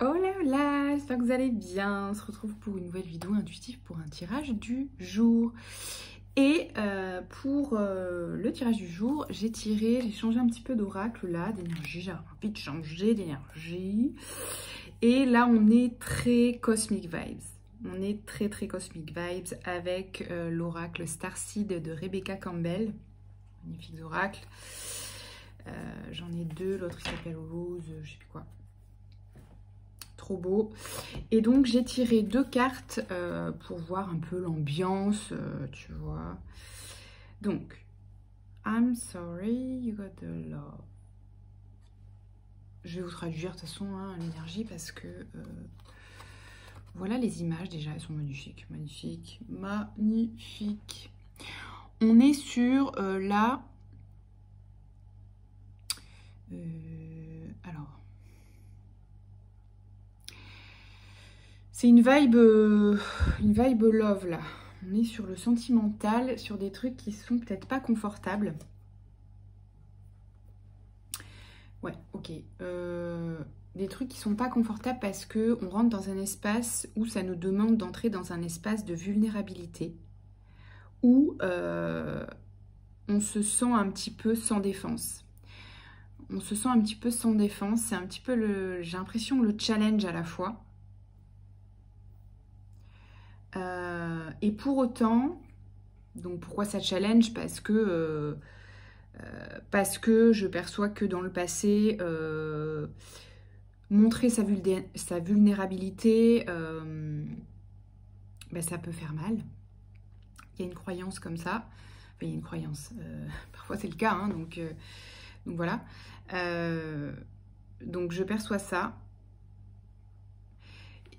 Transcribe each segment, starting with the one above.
Oh là là, j'espère que vous allez bien. On se retrouve pour une nouvelle vidéo intuitive pour un tirage du jour. Et pour le tirage du jour, j'ai changé un petit peu d'oracle là, d'énergie. J'ai envie de changer d'énergie. Et là, on est très Cosmic Vibes. On est très Cosmic Vibes avec l'oracle Starseed de Rebecca Campbell. Magnifique oracle. J'en ai deux, l'autre il s'appelle Rose, je sais plus quoi. Trop beau. Et donc j'ai tiré deux cartes pour voir un peu l'ambiance, tu vois. Donc, I'm sorry, you got the love. Je vais vous traduire de toute façon hein, l'énergie parce que voilà les images déjà, elles sont magnifiques, magnifiques, magnifiques. On est sur là. Alors. C'est une vibe love là. On est sur le sentimental, sur des trucs qui sont peut-être pas confortables. Ouais, ok. Des trucs qui sont pas confortables parce que on rentre dans un espace où ça nous demande d'entrer dans un espace de vulnérabilité où on se sent un petit peu sans défense. On se sent un petit peu sans défense. C'est un petit peu j'ai l'impression le challenge à la fois. Et pour autant, donc pourquoi ça challenge? Parce que je perçois que dans le passé, montrer sa vulnérabilité, ben ça peut faire mal. Il y a une croyance comme ça. Enfin, il y a une croyance. Parfois c'est le cas, hein, donc voilà. Donc je perçois ça.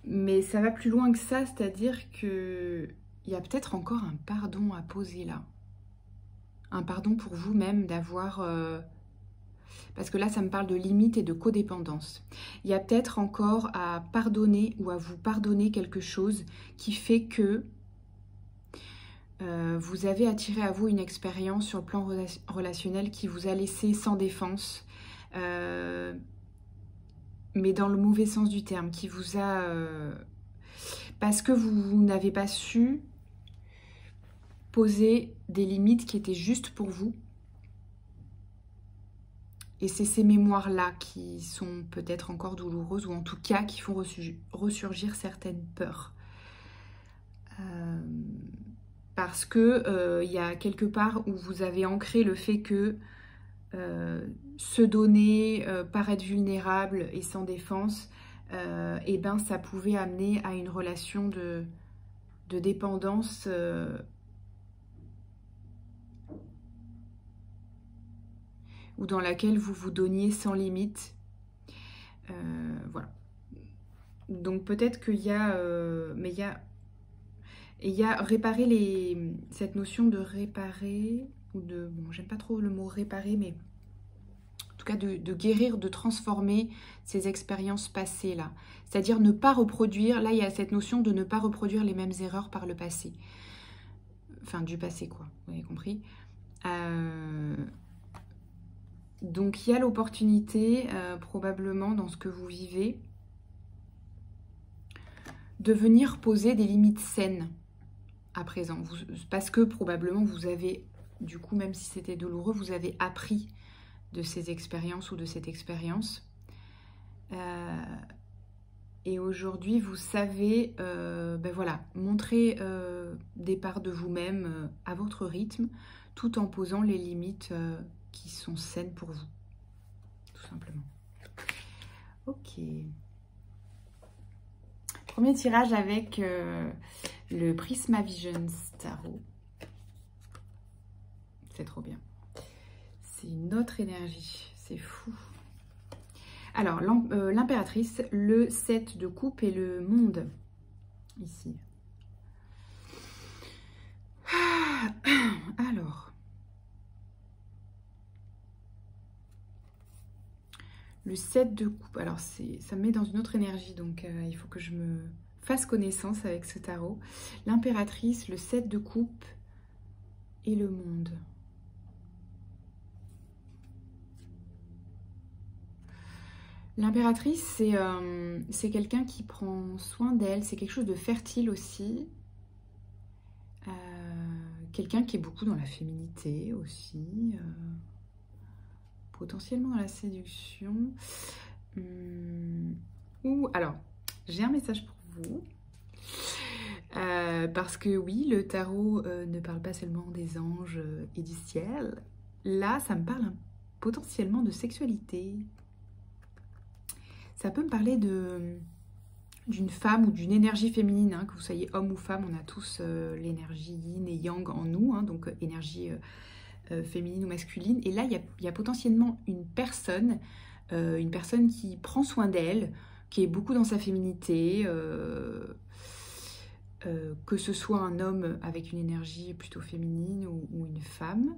Mais ça va plus loin que ça, c'est-à-dire qu'il y a peut-être encore un pardon à poser là. Un pardon pour vous-même d'avoir... parce que là, ça me parle de limite et de codépendance. Il y a peut-être encore à pardonner ou à vous pardonner quelque chose qui fait que vous avez attiré à vous une expérience sur le plan relationnel qui vous a laissé sans défense. Mais dans le mauvais sens du terme, qui vous a... parce que vous n'avez pas su poser des limites qui étaient justes pour vous. Et c'est ces mémoires-là qui sont peut-être encore douloureuses, ou en tout cas qui font ressurgir certaines peurs. Parce que y a quelque part où vous avez ancré le fait que se donner, paraître vulnérable et sans défense, et ben ça pouvait amener à une relation de dépendance ou dans laquelle vous vous donniez sans limite. Voilà. Donc peut-être qu'il y a... mais il y a réparer cette notion de réparer, ou de... Bon, j'aime pas trop le mot réparer, mais en tout cas de guérir, de transformer ces expériences passées là. C'est-à-dire ne pas reproduire, là il y a cette notion de ne pas reproduire les mêmes erreurs par le passé. Enfin du passé quoi, vous avez compris. Donc il y a l'opportunité probablement dans ce que vous vivez de venir poser des limites saines à présent. Parce que probablement vous avez, du coup même si c'était douloureux, vous avez appris de ces expériences ou de cette expérience. Et aujourd'hui, vous savez ben voilà, montrer des parts de vous-même à votre rythme, tout en posant les limites qui sont saines pour vous, tout simplement. Ok. Premier tirage avec le Prisma Vision Tarot. C'est trop bien. C'est une autre énergie, c'est fou. Alors, l'impératrice, le 7 de coupe et le monde, ici. Alors, le 7 de coupe, alors ça me met dans une autre énergie, donc il faut que je me fasse connaissance avec ce tarot. L'impératrice, le 7 de coupe et le monde. L'impératrice, c'est quelqu'un qui prend soin d'elle, c'est quelque chose de fertile aussi. Quelqu'un qui est beaucoup dans la féminité aussi, potentiellement dans la séduction. Ou alors, j'ai un message pour vous. Parce que oui, le tarot ne parle pas seulement des anges et du ciel. Là, ça me parle potentiellement de sexualité. Ça peut me parler d'une femme ou d'une énergie féminine, hein, que vous soyez homme ou femme, on a tous l'énergie yin et yang en nous, hein, donc énergie féminine ou masculine. Et là, il y a potentiellement une personne qui prend soin d'elle, qui est beaucoup dans sa féminité, que ce soit un homme avec une énergie plutôt féminine ou une femme,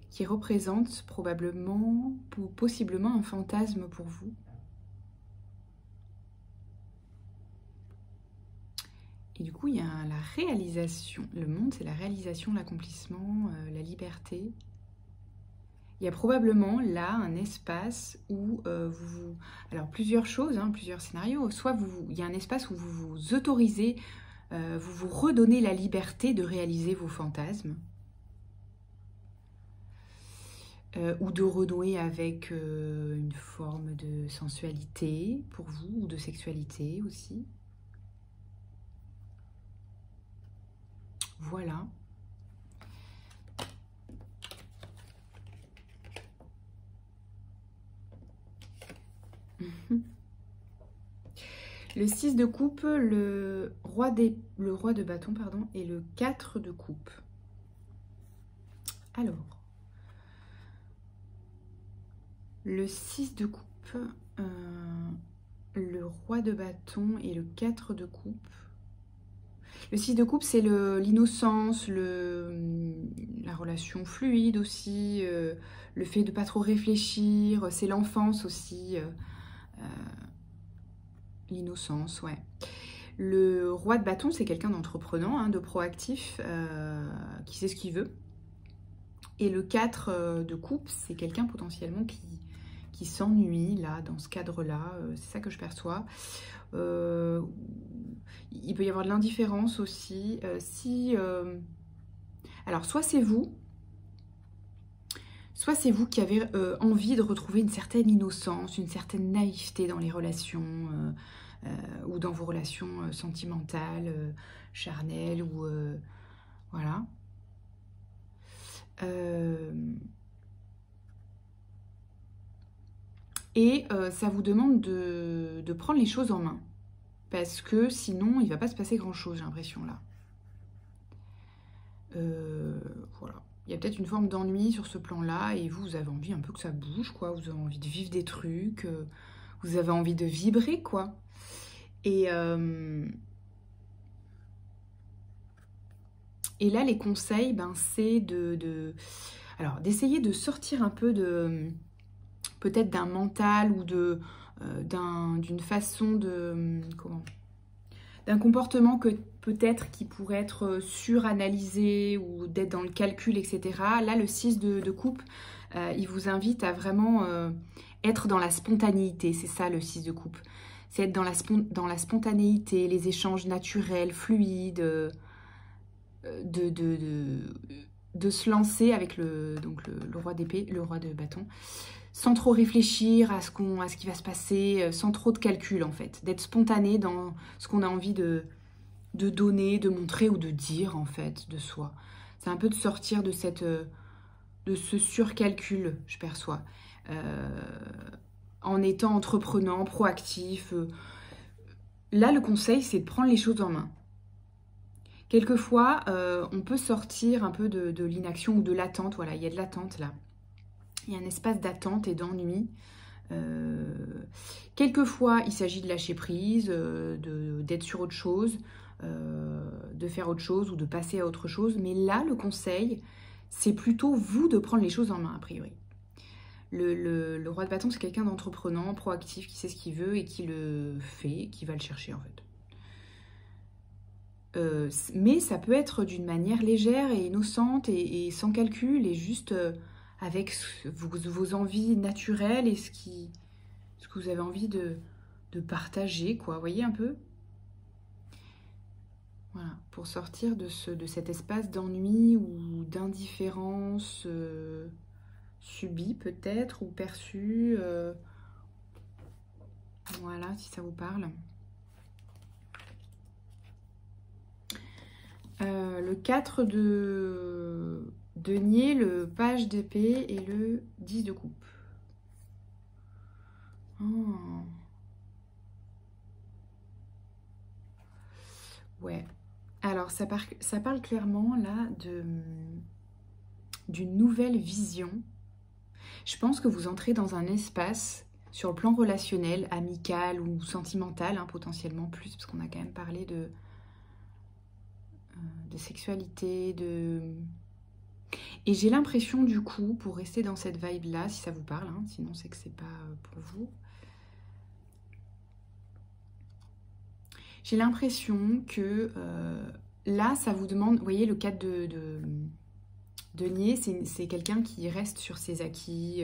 qui représente probablement, possiblement un fantasme pour vous. Et du coup, il y a la réalisation. Le monde, c'est la réalisation, l'accomplissement, la liberté. Il y a probablement là un espace où vous... Alors, plusieurs choses, hein, plusieurs scénarios. Soit il y a un espace où vous vous autorisez, vous vous redonnez la liberté de réaliser vos fantasmes. Ou de renouer avec une forme de sensualité pour vous, ou de sexualité aussi. Voilà. Le 6 de coupe, le roi de bâton, pardon, et le 4 de coupe. Alors, le 6 de coupe, le roi de bâton et le 4 de coupe. Le 6 de coupe, c'est l'innocence, la relation fluide aussi, le fait de ne pas trop réfléchir, c'est l'enfance aussi, l'innocence, ouais. Le roi de bâton, c'est quelqu'un d'entreprenant, hein, de proactif, qui sait ce qu'il veut. Et le 4 de coupe, c'est quelqu'un potentiellement qui s'ennuie, là, dans ce cadre-là, c'est ça que je perçois. Il peut y avoir de l'indifférence aussi. Alors, soit c'est vous qui avez envie de retrouver une certaine innocence, une certaine naïveté dans les relations ou dans vos relations sentimentales, charnelles ou voilà. Et ça vous demande de prendre les choses en main. Parce que sinon, il ne va pas se passer grand-chose, j'ai l'impression, là. Voilà. Il y a peut-être une forme d'ennui sur ce plan-là, et vous avez envie un peu que ça bouge, quoi. Vous avez envie de vivre des trucs, vous avez envie de vibrer, quoi. Et là, les conseils, ben, c'est alors, d'essayer de sortir un peu peut-être d'un mental ou d'une façon d'un comportement que peut-être qui pourrait être suranalysé ou d'être dans le calcul, etc. Là, le 6 de coupe, il vous invite à vraiment être dans la spontanéité. C'est ça, le 6 de coupe. C'est être dans la spontanéité, les échanges naturels, fluides, de se lancer avec le roi d'épée, le roi de bâton, sans trop réfléchir à ce qui va se passer, sans trop de calcul en fait, d'être spontané dans ce qu'on a envie de donner, de montrer ou de dire en fait de soi. C'est un peu de sortir de ce surcalcul, je perçois, en étant entreprenant, proactif. Là, le conseil, c'est de prendre les choses en main. Quelquefois, on peut sortir un peu de l'inaction ou de l'attente. Voilà, il y a de l'attente là. Il y a un espace d'attente et d'ennui. Quelquefois, il s'agit de lâcher prise, d'être sur autre chose, de faire autre chose ou de passer à autre chose. Mais là, le conseil, c'est plutôt vous de prendre les choses en main, a priori. Le roi de bâton, c'est quelqu'un d'entreprenant, proactif, qui sait ce qu'il veut et qui le fait, qui va le chercher en fait. Mais ça peut être d'une manière légère et innocente et sans calcul et juste avec vos envies naturelles et ce que vous avez envie de partager, quoi. Vous voyez un peu? Voilà, pour sortir de cet espace d'ennui ou d'indifférence subie peut-être ou perçue. Voilà, si ça vous parle. Le 4 de denier, le page d'épée et le 10 de coupe. Oh. Ouais. Alors, ça parle clairement là d'une nouvelle vision. Je pense que vous entrez dans un espace sur le plan relationnel, amical ou sentimental, hein, potentiellement plus, parce qu'on a quand même parlé de sexualité, Et j'ai l'impression du coup, pour rester dans cette vibe-là, si ça vous parle, hein, sinon c'est que c'est pas pour vous. J'ai l'impression que là, ça vous demande, vous voyez, le cadre de denier, c'est quelqu'un qui reste sur ses acquis,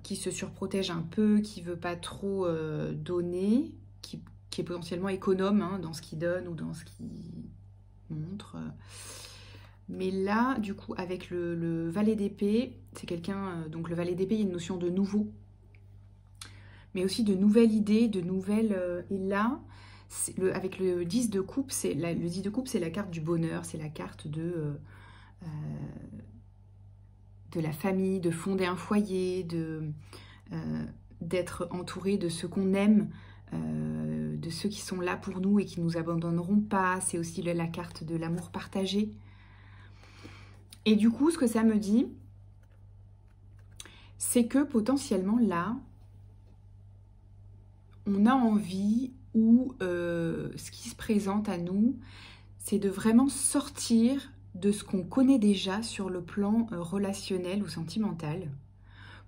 qui se surprotège un peu, qui veut pas trop donner, qui est potentiellement économe hein, dans ce qu'il donne ou dans ce qu'il montre. Mais là, du coup, avec le valet d'épée, c'est quelqu'un... donc le valet d'épée, il y a une notion de nouveau, mais aussi de nouvelles idées, de nouvelles... et là, avec le 10 de coupe, le 10 de coupe, c'est la carte du bonheur, c'est la carte de la famille, de fonder un foyer, d'être entouré de ceux qu'on aime, de ceux qui sont là pour nous et qui ne nous abandonneront pas. C'est aussi la carte de l'amour partagé. Et du coup, ce que ça me dit, c'est que potentiellement là, on a envie ou ce qui se présente à nous, c'est de vraiment sortir de ce qu'on connaît déjà sur le plan relationnel ou sentimental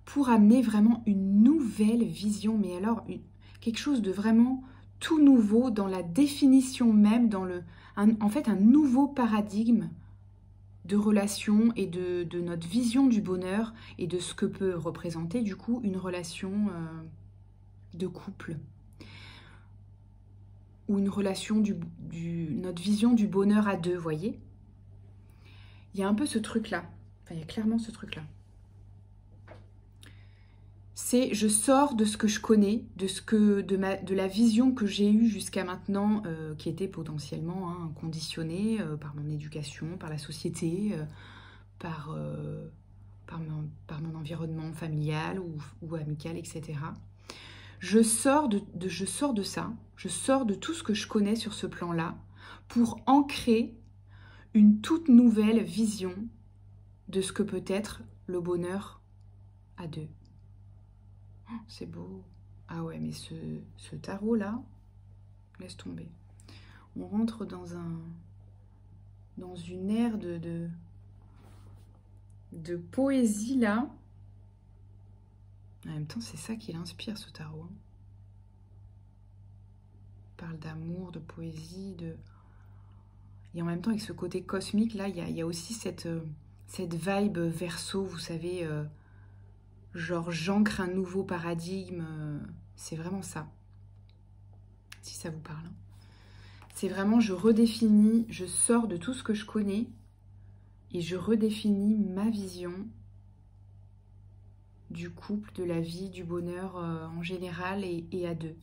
pour amener vraiment une nouvelle vision, mais alors quelque chose de vraiment tout nouveau dans la définition même, en fait un nouveau paradigme de relation et de notre vision du bonheur et de ce que peut représenter du coup une relation de couple ou une relation notre vision du bonheur à deux, voyez. Il y a un peu ce truc-là, enfin il y a clairement ce truc-là. C'est je sors de ce que je connais, de la vision que j'ai eue jusqu'à maintenant, qui était potentiellement hein, conditionnée par mon éducation, par la société, par mon environnement familial ou amical, etc. Je sors de ça, je sors de tout ce que je connais sur ce plan-là pour ancrer une toute nouvelle vision de ce que peut être le bonheur à deux. Oh, c'est beau. Ah ouais, mais ce tarot-là, laisse tomber. On rentre dans une ère de poésie, là. En même temps, c'est ça qui l'inspire, ce tarot. Hein. Il parle d'amour, de poésie, Et en même temps, avec ce côté cosmique, là, il y a aussi cette vibe Verseau, vous savez, genre j'ancre un nouveau paradigme. C'est vraiment ça. Si ça vous parle. Hein. C'est vraiment, je redéfinis, je sors de tout ce que je connais et je redéfinis ma vision du couple, de la vie, du bonheur en général et à deux.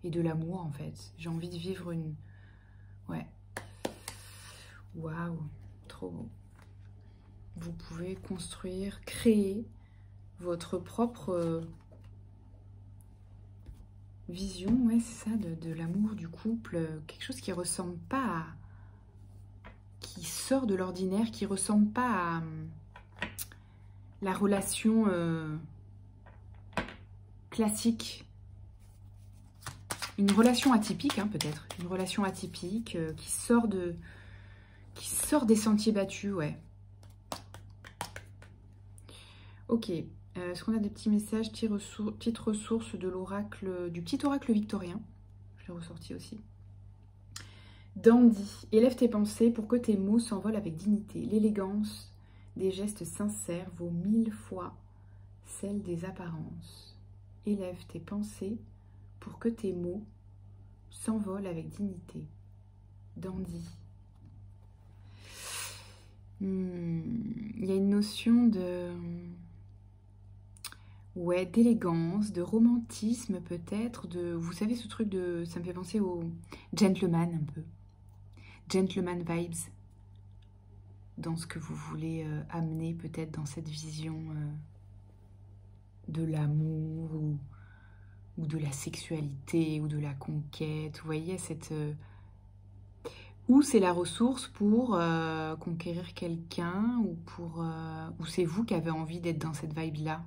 Et de l'amour, en fait. J'ai envie de vivre une... Ouais. Waouh, trop beau. Vous pouvez construire, créer votre propre vision, ouais, c'est ça, de l'amour, du couple, quelque chose qui ressemble pas à... qui sort de l'ordinaire, qui ressemble pas à la relation classique. Une relation atypique, hein, peut-être. Une relation atypique qui sort des sentiers battus, ouais. Ok. Est-ce qu'on a des petits messages, petites ressources de l'oracle, du petit oracle victorien? Je l'ai ressorti aussi. Dandy, élève tes pensées pour que tes mots s'envolent avec dignité. L'élégance des gestes sincères vaut 1000 fois celle des apparences. Élève tes pensées pour que tes mots s'envolent avec dignité. Dandy. Il y a une notion de... ouais, d'élégance, de romantisme peut-être, de... Vous savez ce truc de... Ça me fait penser au gentleman un peu. Gentleman vibes. Dans ce que vous voulez amener peut-être dans cette vision de l'amour ou de la sexualité ou de la conquête. Vous voyez cette... ou c'est la ressource pour conquérir quelqu'un ou pour... ou c'est vous qui avez envie d'être dans cette vibe-là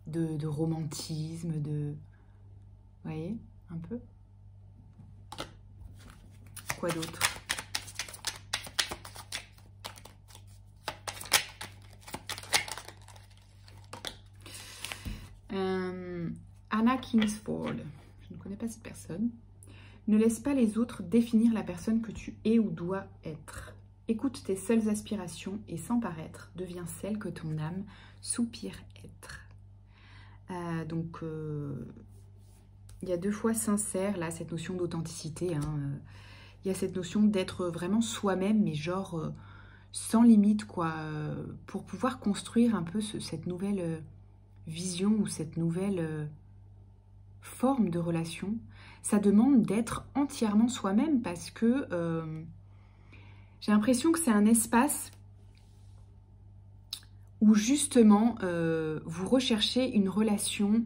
de romantisme, de... Vous voyez un peu? Quoi d'autre? Anna Kingsford, je ne connais pas cette personne. Ne laisse pas les autres définir la personne que tu es ou dois être. Écoute tes seules aspirations et sans paraître, deviens celle que ton âme soupire être. Donc, il y a deux fois sincère, là, cette notion d'authenticité. Il y a cette notion d'être vraiment soi-même, mais genre sans limite, quoi, pour pouvoir construire un peu cette nouvelle vision ou cette nouvelle forme de relation. Ça demande d'être entièrement soi-même parce que j'ai l'impression que c'est un espace où justement vous recherchez une relation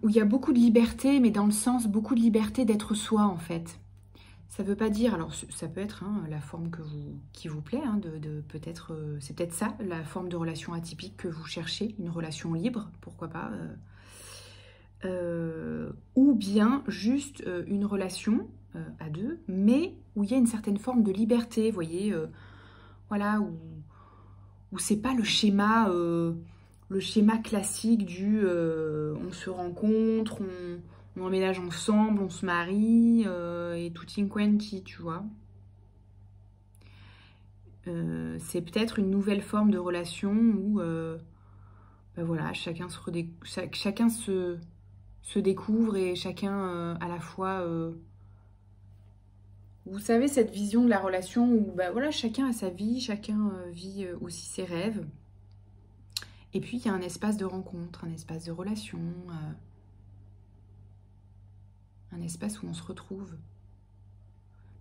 où il y a beaucoup de liberté, mais dans le sens beaucoup de liberté d'être soi en fait. Ça veut pas dire, alors ça peut être la forme qui vous plaît, peut-être, c'est peut-être ça, la forme de relation atypique que vous cherchez, une relation libre, pourquoi pas, ou bien juste une relation à deux, mais où il y a une certaine forme de liberté, vous voyez, voilà, où c'est pas le schéma classique du on se rencontre, on emménage ensemble, on se marie, et tout quanti, tu vois. C'est peut-être une nouvelle forme de relation où ben voilà, chacun se découvre et chacun à la fois... vous savez, cette vision de la relation où ben voilà, chacun a sa vie, chacun vit aussi ses rêves. Et puis, il y a un espace de rencontre, un espace de relation... un espace où on se retrouve.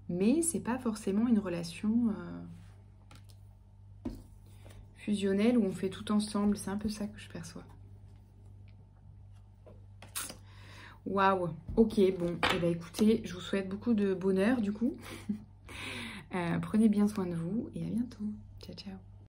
Mais c'est pas forcément une relation fusionnelle où on fait tout ensemble. C'est un peu ça que je perçois. Waouh. Ok, bon. Eh bien, écoutez, je vous souhaite beaucoup de bonheur du coup. Prenez bien soin de vous et à bientôt. Ciao, ciao.